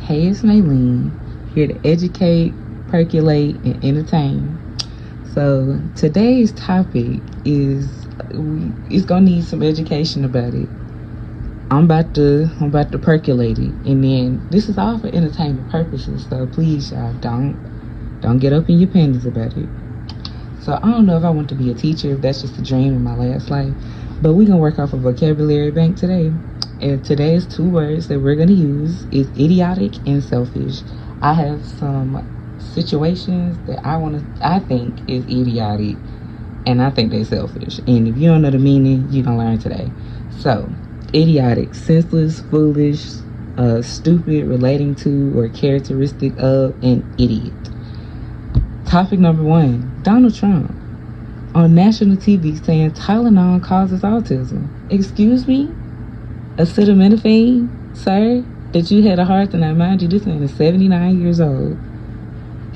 Hey, it's Maylean, here to educate, percolate, and entertain. So today's topic it's gonna need some education about it. I'm about to percolate it, and then this is all for entertainment purposes. So please, y'all, don't get up in your panties about it. So I don't know if I want to be a teacher, if that's just a dream in my last life, but we're gonna work off a vocabulary bank today. And today's two words that we're gonna use is idiotic and selfish. I have some situations that I think is idiotic, and I think they're selfish. And if you don't know the meaning, you're gonna learn today. So, idiotic, senseless, foolish, stupid, relating to or characteristic of an idiot. Topic number 1, Donald Trump on national TV saying Tylenol causes autism. Excuse me? Acetaminophen, sir, that you had a heart tonight. Mind you, this man is 79 years old,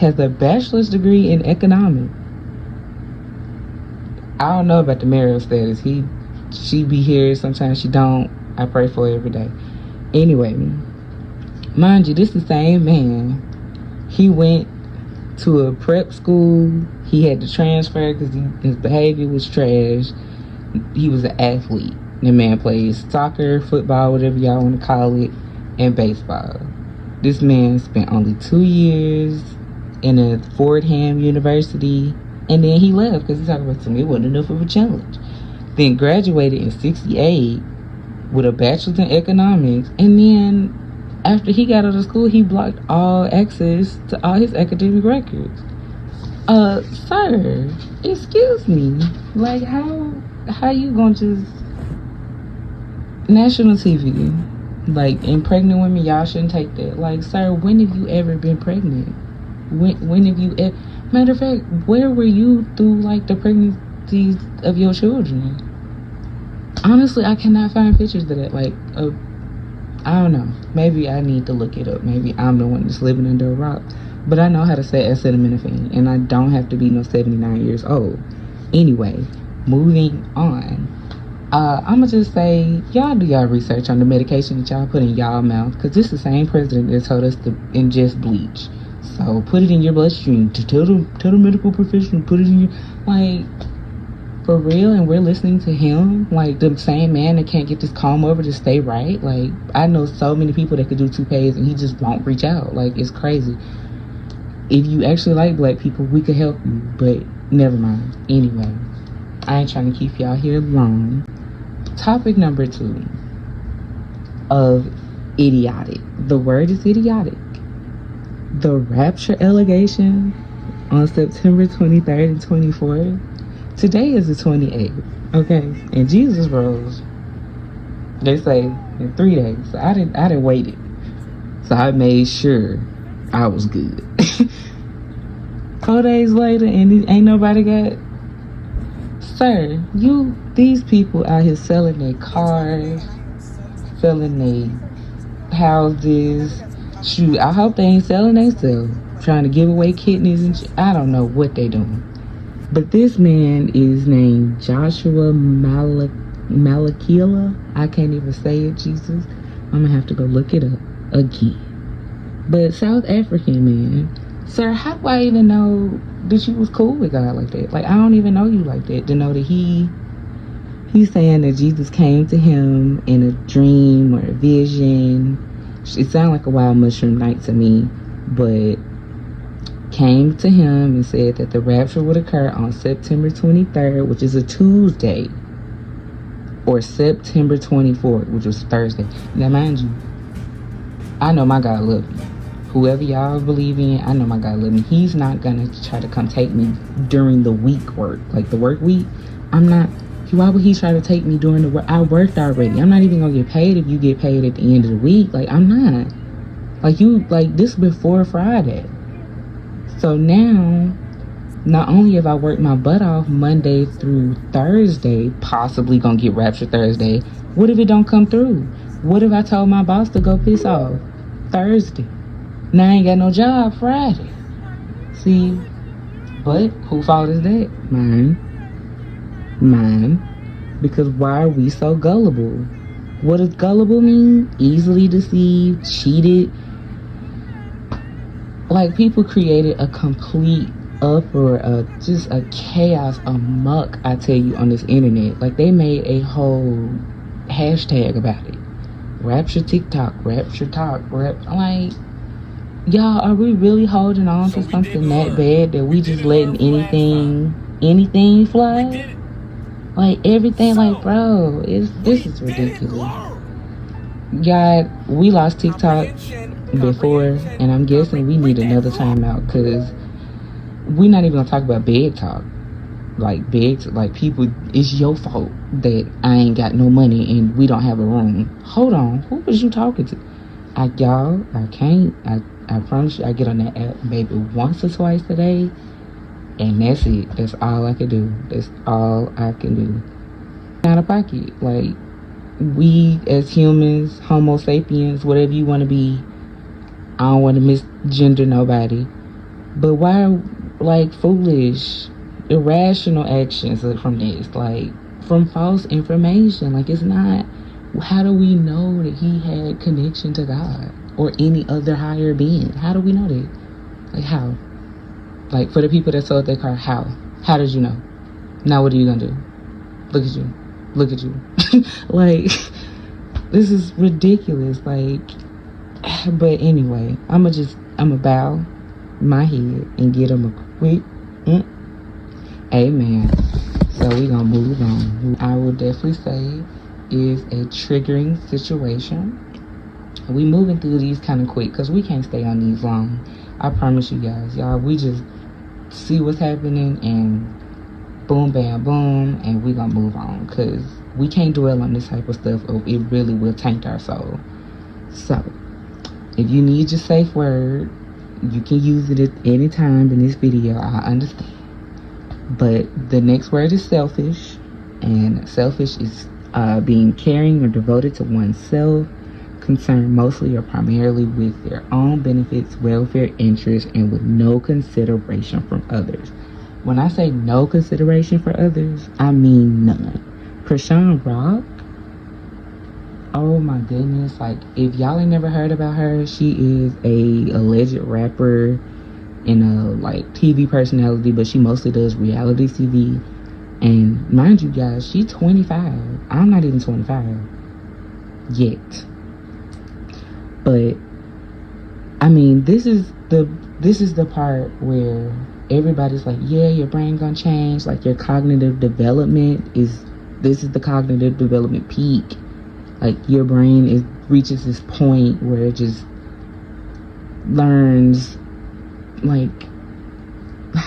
has a bachelor's degree in economics. I don't know about the marital status. She be here, sometimes she don't. I pray for her every day. Anyway, mind you, this is the same man. He went to a prep school. He had to transfer because his behavior was trash. He was an athlete. The man plays soccer, football, whatever y'all want to call it, and baseball. This man spent only 2 years in a Fordham University, and then he left because he talked about something. It wasn't enough of a challenge. Then graduated in 68 with a bachelor's in economics, and then after he got out of school, he blocked all access to all his academic records. Sir, excuse me, like how you gonna just national TV, like, and pregnant women, y'all shouldn't take that. Like, sir, when have you ever been pregnant? When have you ever? Matter of fact, where were you through like the pregnancies of your children? Honestly, I cannot find pictures of that. Like, I don't know. Maybe I need to look it up. Maybe I'm the one that's living under a rock. But I know how to say acetaminophen, and I don't have to be no 79 years old. Anyway, moving on. I'ma just say, y'all do y'all research on the medication that y'all put in y'all mouth, because this is the same president that told us to ingest bleach. So put it in your bloodstream. To tell the medical professional, put it in your, like, for real. And we're listening to him, like the same man that can't get this comb over to stay right. Like, I know so many people that could do toupees and he just won't reach out. Like, it's crazy. If you actually like black people, we could help you, but never mind. Anyway, I ain't trying to keep y'all here long. Topic number 2 of idiotic. The word is idiotic. The rapture allegation on September 23rd and 24th. Today is the 28th, okay? And Jesus rose, they say, in 3 days. So I didn't wait it. So I made sure I was good. 4 days later and ain't nobody got. Sir, these people out here selling their cars, selling their houses. Shoot, I hope they ain't selling themselves, trying to give away kidneys and shit. I don't know what they doing. But this man is named Joshua Malakila. I can't even say it, Jesus. I'm gonna have to go look it up again. But South African man. Sir, how do I even know that you was cool with God like that? Like, I don't even know you like that to know that he's saying that Jesus came to him in a dream or a vision. It sounded like a wild mushroom night to me, but came to him and said that the rapture would occur on September 23rd, which is a Tuesday, or September 24th, which was Thursday. Now, mind you, I know my God loves me. Whoever y'all believe in, I know my God loves me. He's not gonna try to come take me during the week work, like the work week. I'm not. Why would he try to take me during the work? I worked already. I'm not even gonna get paid if you get paid at the end of the week. Like, I'm not. Like this before Friday. So now, not only have I worked my butt off Monday through Thursday, possibly gonna get raptured Thursday. What if it don't come through? What if I told my boss to go piss off Thursday? Now I ain't got no job Friday. See, but who fault is that? Mine. Because why are we so gullible? What does gullible mean? Easily deceived, cheated, Like, people created a complete uproar, just a chaos, a muck, I tell you, on this internet. Like, they made a whole hashtag about it. Rapture TikTok, rapture talk, like, y'all, are we really holding on to something that bad that we just letting anything fly? Like, everything, like, bro, this is ridiculous. God, we lost TikTok before, and I'm guessing we need another timeout, because we're not even gonna talk about bed talk. Like, like, people, it's your fault that I ain't got no money and we don't have a room. Hold on, who was you talking to? Y'all, I can't. I promise you, I get on that app maybe once or twice a day, and that's it. That's all I can do. That's all I can do. Out of pocket. Like, we as humans, Homo sapiens, whatever you want to be, I don't want to misgender nobody, but why, like, foolish, irrational actions from this, like, from false information? Like, it's not, how do we know that he had connection to God or any other higher being? How do we know that? Like, how? Like, for the people that sold their car, how did you know? Now what are you gonna do? Look at you. Like, this is ridiculous. Like, but anyway, I'ma bow my head and get him a quick amen. So we gonna move on. I will definitely say is a triggering situation. We moving through these kind of quick because we can't stay on these long. I promise you guys, y'all, we just see what's happening and boom, bam, boom, and we gonna move on, because we can't dwell on this type of stuff, or it really will taint our soul. So, if you need your safe word, you can use it at any time in this video. I understand. But the next word is selfish, and selfish is being caring or devoted to oneself, concerned mostly or primarily with their own benefits, welfare, interests, and with no consideration from others. When I say no consideration for others, I mean none. Krishan Rock, oh my goodness, like, if y'all ain't never heard about her, she is a alleged rapper and a, like, TV personality, but she mostly does reality TV. And mind you guys, she's 25. I'm not even 25 yet. But I mean, this is the part where everybody's like, yeah, your brain gonna change, like, your cognitive development this is the cognitive development peak. Like, your brain reaches this point where it just learns, like,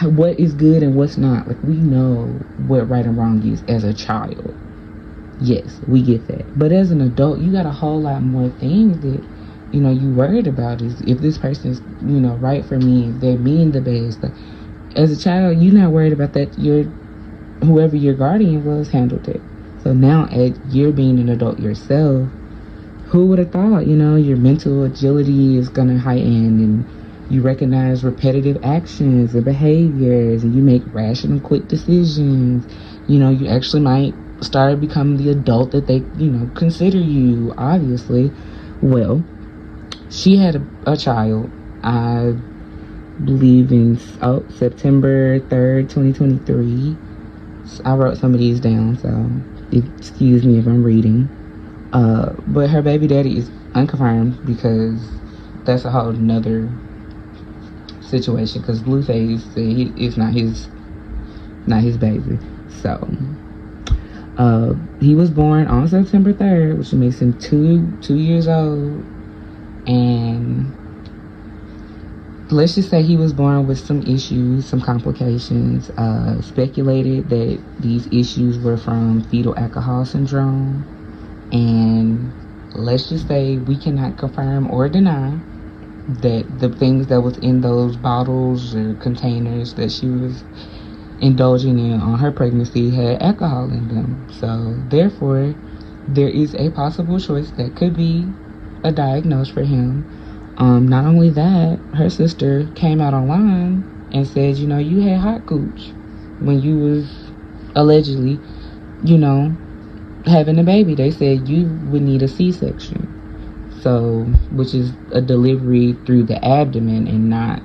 what is good and what's not. Like, we know what right and wrong is as a child. Yes, we get that. But as an adult, you got a whole lot more things that, you know, you worried about. Is if this person is, you know, right for me, if they mean the best. Like, as a child, you're not worried about that. Whoever your guardian was handled it. So now, as you're being an adult yourself, who would have thought, you know, your mental agility is gonna heighten, and you recognize repetitive actions and behaviors, and you make rational, quick decisions. You know, you actually might start becoming the adult that they, you know, consider you, obviously. Well, she had a child, I believe in September 3rd, 2023. So I wrote some of these down, so excuse me if I'm reading. But her baby daddy is unconfirmed, because that's a whole nother situation, because Blueface said it's not his baby. So he was born on September 3rd, which makes him two years old. And let's just say he was born with some issues, some complications. Speculated that these issues were from fetal alcohol syndrome. And let's just say we cannot confirm or deny that the things that was in those bottles or containers that she was indulging in on her pregnancy had alcohol in them. So therefore, there is a possible choice that could be a diagnose for him. Not only that, her sister came out online and said, you know, you had hot cooch when you was allegedly, you know, having a baby. They said you would need a C-section. So, which is a delivery through the abdomen and not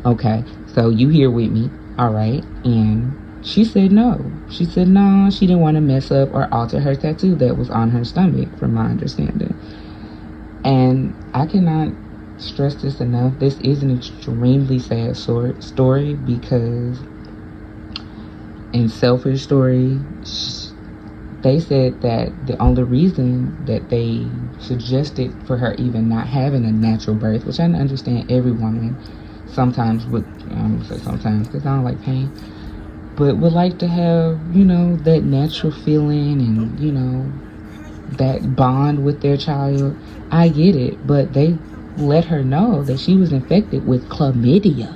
Okay, so you here with me, all right? And she said no. She said no, she didn't want to mess up or alter her tattoo that was on her stomach, from my understanding. And I cannot stress this enough. This is an extremely sad story because, in selfish story, they said that the only reason that they suggested for her even not having a natural birth, which I understand every woman sometimes would, I'm gonna say sometimes because I don't like pain, but would like to have, that natural feeling and, that bond with their child. I get it, but they let her know that she was infected with chlamydia.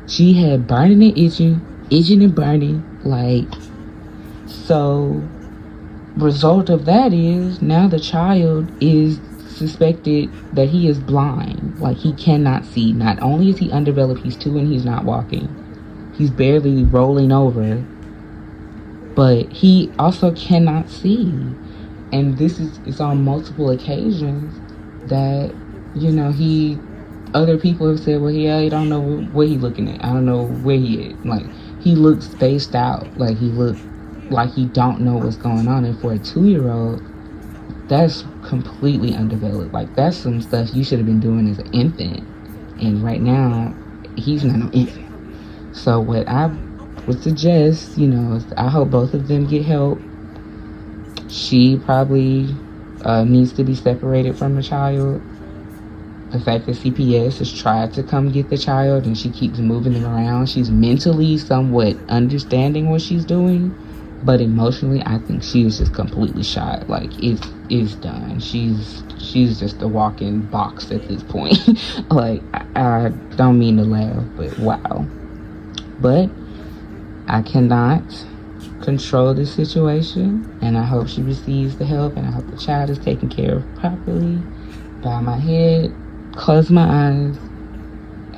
She had burning and itching and burning, so result of that is now the child is suspected that he is blind, he cannot see. Not only is he undeveloped, he's 2 and he's not walking, he's barely rolling over, but he also cannot see. And it's on multiple occasions that other people have said, well, I don't know what he looking at, I don't know where he is. He looks spaced out, he looked like he don't know what's going on. And for a 2-year-old, that's completely undeveloped. That's some stuff you should have been doing as an infant, and right now he's not an infant. So what I would suggest, is I hope both of them get help. She probably needs to be separated from the child. The fact that CPS has tried to come get the child and she keeps moving them around, she's mentally somewhat understanding what she's doing, but emotionally I think she is just completely shot. It's done. She's just a walking box at this point. I don't mean to laugh, but wow. But I cannot control the situation, and I hope she receives the help, and I hope the child is taken care of properly. Bow my head, close my eyes.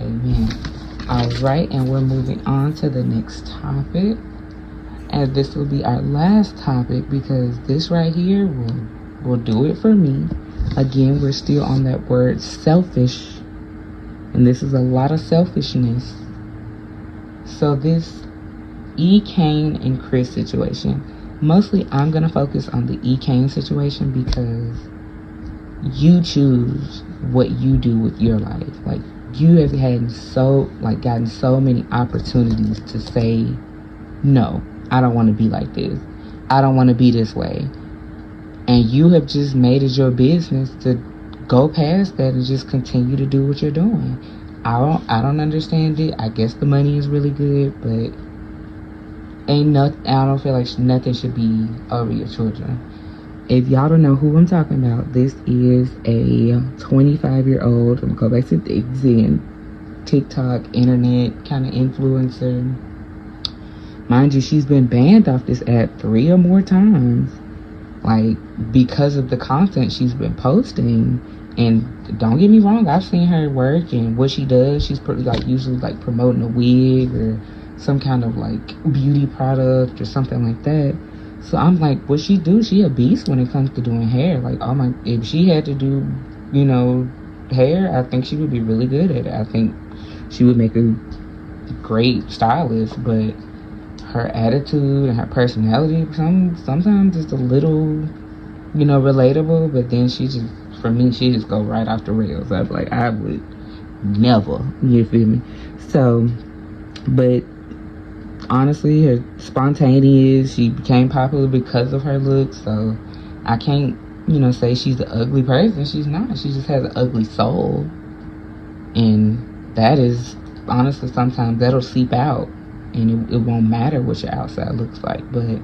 Amen. All right, and we're moving on to the next topic, and this will be our last topic because this right here will do it for me. Again, we're still on that word selfish, and this is a lot of selfishness. So this E. Kane and Chris situation, mostly I'm going to focus on the E. Kane situation because you choose what you do with your life. You have had gotten so many opportunities to say, no, I don't want to be like this. I don't want to be this way. And you have just made it your business to go past that and just continue to do what you're doing. I don't understand it. I guess the money is really good, but I don't feel like nothing should be over your children. If y'all don't know who I'm talking about, this is a 25-year-old, I'm gonna go back to Zen, TikTok, internet kind of influencer. Mind you, she's been banned off this app 3 or more times, because of the content she's been posting. And don't get me wrong, I've seen her work and what she does. She's usually promoting a wig or some kind of beauty product or something like that. So I'm what she do? She a beast when it comes to doing hair. If she had to do, hair, I think she would be really good at it. I think she would make a great stylist, but her attitude and her personality, sometimes it's a little, relatable, but then she just go right off the rails. I'd be I would never, you feel me? So, but honestly, her spontaneous, she became popular because of her looks, so I can't, say she's an ugly person. She's not. She just has an ugly soul, and that is, honestly, sometimes that'll seep out, and it won't matter what your outside looks like. But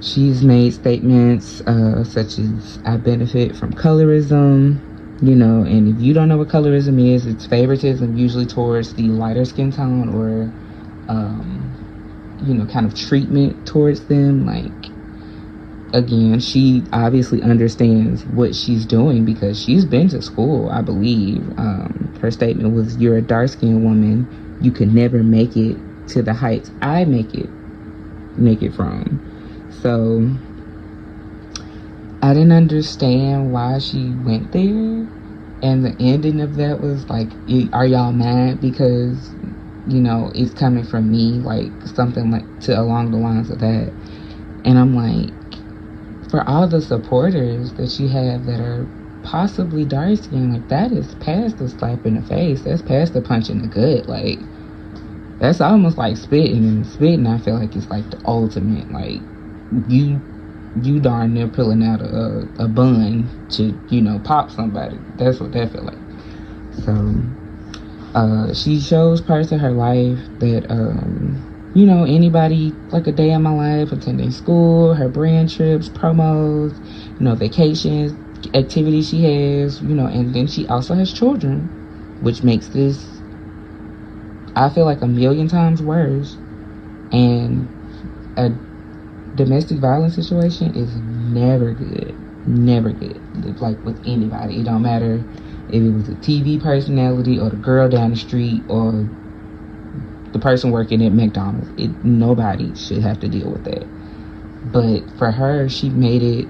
she's made statements such as, I benefit from colorism, and if you don't know what colorism is, it's favoritism usually towards the lighter skin tone or kind of treatment towards them. Again, she obviously understands what she's doing because she's been to school, I believe. Her statement was, you're a dark-skinned woman, you could never make it to the heights I make it from. So I didn't understand why she went there, And the ending of that was like, are y'all mad because, you know, it's coming from me? Like something like to along the lines of that. And I'm like, for all the supporters that you have that are possibly dark skinned, like that is past the slap in the face. That's past the punch in the gut. Like that's almost like spitting, and spitting I feel like it's like the ultimate. Like you darn near pulling out a bun to, you know, pop somebody. That's what that feel like. So she shows parts of her life that you know, anybody, like a day in my life, attending school, her brand trips, promos, you know, vacations, activities she has, you know. And then she also has children, which makes this, I feel like, a million times worse. And a domestic violence situation is never good. Never good. Like with anybody. It don't matter if it was a TV personality or the girl down the street or the person working at McDonald's. Nobody should have to deal with that. But for her, she made it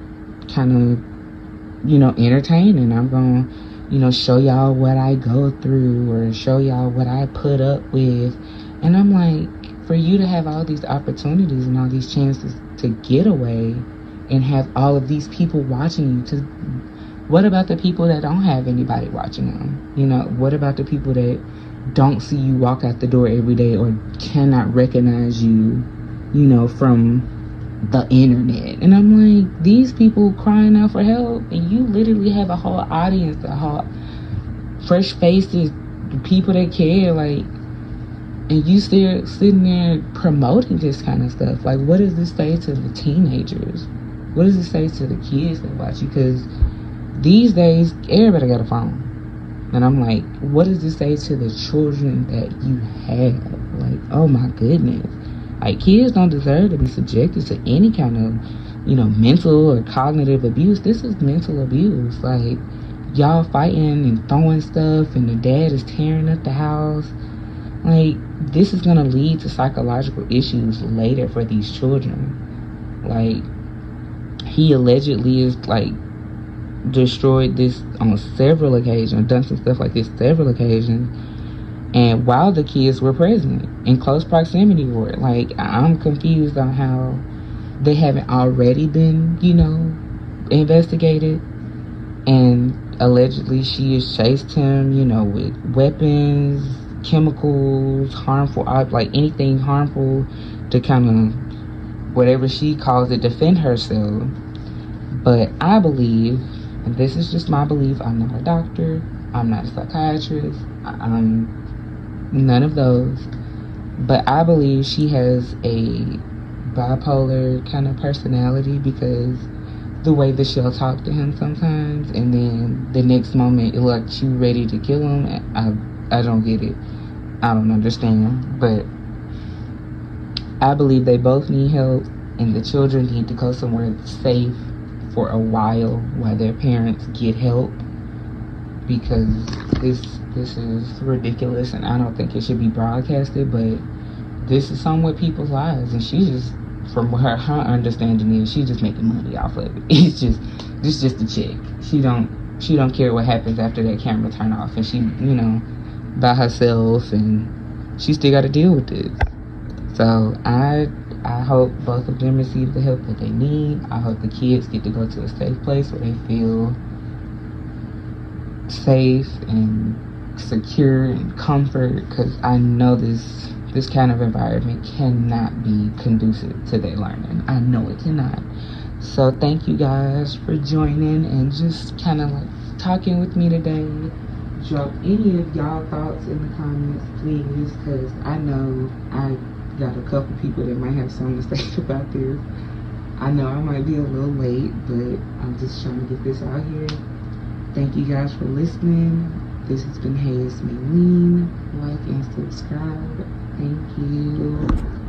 kind of, you know, entertaining. I'm gonna, you know, show y'all what I go through or show y'all what I put up with. And I'm like, for you to have all these opportunities and all these chances to get away and have all of these people watching you, what about the people that don't have anybody watching them? You know, what about the people that don't see you walk out the door every day or cannot recognize you, you know, from the internet? And I'm like, these people crying out for help, and you literally have a whole audience, a whole fresh faces, people that care, like, and you still sitting there promoting this kind of stuff. Like, what does this say to the teenagers? What does it say to the kids that watch you? Because these days, everybody got a phone. And I'm like, what does this say to the children that you have? Like, oh my goodness. Like, kids don't deserve to be subjected to any kind of, you know, mental or cognitive abuse. This is mental abuse. Like, y'all fighting and throwing stuff, and the dad is tearing up the house. Like, this is going to lead to psychological issues later for these children. Like, he allegedly is, like, destroyed this on several occasions, done some stuff like this several occasions, and while the kids were present in close proximity for it. Like, I'm confused on how they haven't already been, you know, investigated. And allegedly she has chased him, you know, with weapons, chemicals, harmful, like anything harmful to kind of, whatever she calls it, defend herself. But I believe, and this is just my belief, I'm not a doctor, I'm not a psychiatrist, I'm none of those, but I believe she has a bipolar kind of personality, because the way that she'll talk to him sometimes, and then the next moment it like she ready to kill him. I don't get it. I don't understand. But I believe they both need help, and the children need to go somewhere safe for a while their parents get help, because this is ridiculous, and I don't think it should be broadcasted. But this is some with people's lives, and she just, from her understanding is, she's just making money off of it. It's just a check. She don't care what happens after that camera turn off, and she, you know, by herself, and she still got to deal with this. So I hope both of them receive the help that they need. I hope the kids get to go to a safe place where they feel safe and secure and comfort, because I know this kind of environment cannot be conducive to their learning. I know it cannot. So thank you guys for joining and just kind of like talking with me today. Drop any of y'all thoughts in the comments, please, because I know I got a couple people that might have something to say about this. I know I might be a little late, but I'm just trying to get this out here. Thank you guys for listening. This has been HeyItsMaylean. Like and subscribe. Thank you.